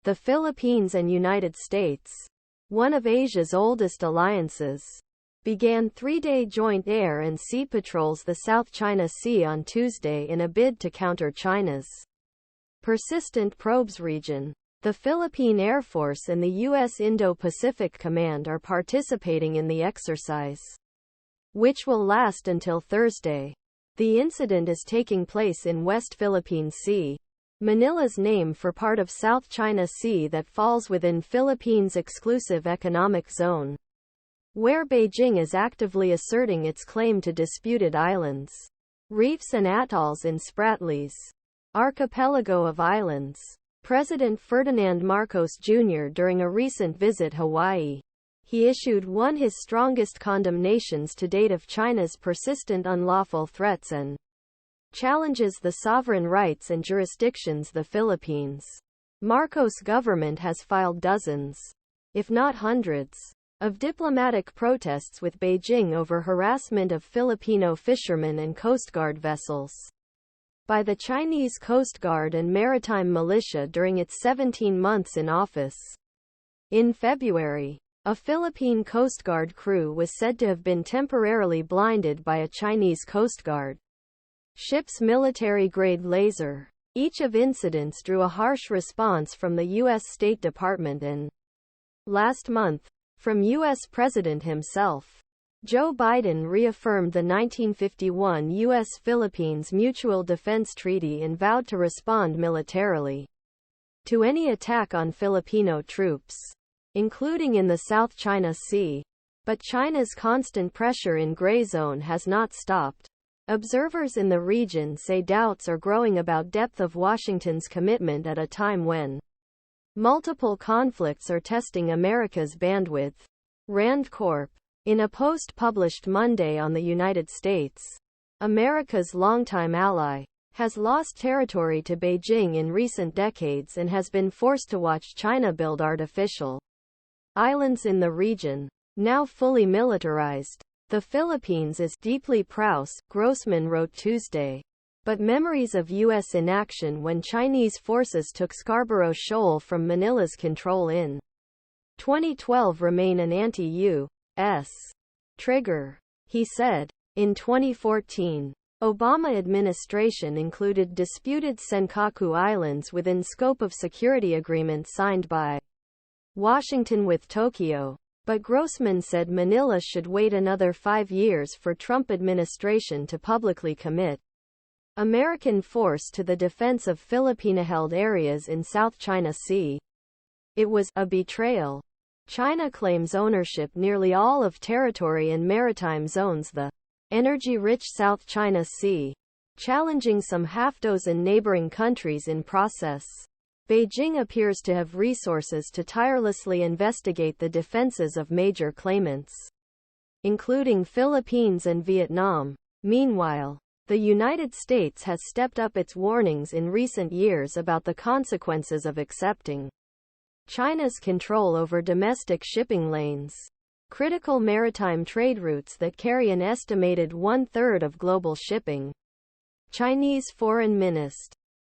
The Philippines and United States, one of Asia's oldest alliances, began three-day joint air and sea patrols the South China Sea on Tuesday in a bid to counter China's persistent probes region. The Philippine Air Force and the U.S. Indo-Pacific Command are participating in the exercise, which will last until Thursday. The incident is taking place in West Philippine Sea, Manila's name for part of South China Sea that falls within Philippines' exclusive economic zone, where Beijing is actively asserting its claim to disputed islands, reefs and atolls in Spratlys, Archipelago of islands. President Ferdinand Marcos Jr. during a recent visit Hawaii, he issued one his strongest condemnations to date of China's persistent unlawful threats and challenges the sovereign rights and jurisdictions the Philippines. Marcos' government has filed dozens, if not hundreds, of diplomatic protests with Beijing over harassment of Filipino fishermen and Coast Guard vessels by the Chinese Coast Guard and maritime militia during its 17 months in office. In February, a Philippine Coast Guard crew was said to have been temporarily blinded by a Chinese Coast Guard ship's military-grade laser. Each of incidents drew a harsh response from the U.S. State Department and, last month, from U.S. President himself. Joe Biden reaffirmed the 1951 U.S.-Philippines Mutual Defense Treaty and vowed to respond militarily to any attack on Filipino troops, including in the South China Sea. But China's constant pressure in gray zone has not stopped. Observers in the region say doubts are growing about depth of Washington's commitment at a time when multiple conflicts are testing America's bandwidth. Rand Corp. In a post published Monday on the United States, America's longtime ally, has lost territory to Beijing in recent decades and has been forced to watch China build artificial islands in the region. Now fully militarized, the Philippines is deeply proud, Grossman wrote Tuesday. But memories of U.S. inaction when Chinese forces took Scarborough Shoal from Manila's control in 2012 remain an anti-U.S. trigger, he said. In 2014, Obama administration included disputed Senkaku Islands within scope of security agreements signed by Washington with Tokyo. But Grossman said Manila should wait another 5 years for Trump administration to publicly commit American force to the defense of Filipino-held areas in South China Sea. It was a betrayal. China claims ownership nearly all of territory and maritime zones the energy-rich South China Sea, challenging some half-dozen neighboring countries in process. Beijing appears to have resources to tirelessly investigate the defenses of major claimants, including Philippines and Vietnam. Meanwhile, the United States has stepped up its warnings in recent years about the consequences of accepting China's control over domestic shipping lanes, critical maritime trade routes that carry an estimated one-third of global shipping. Chinese Foreign Minister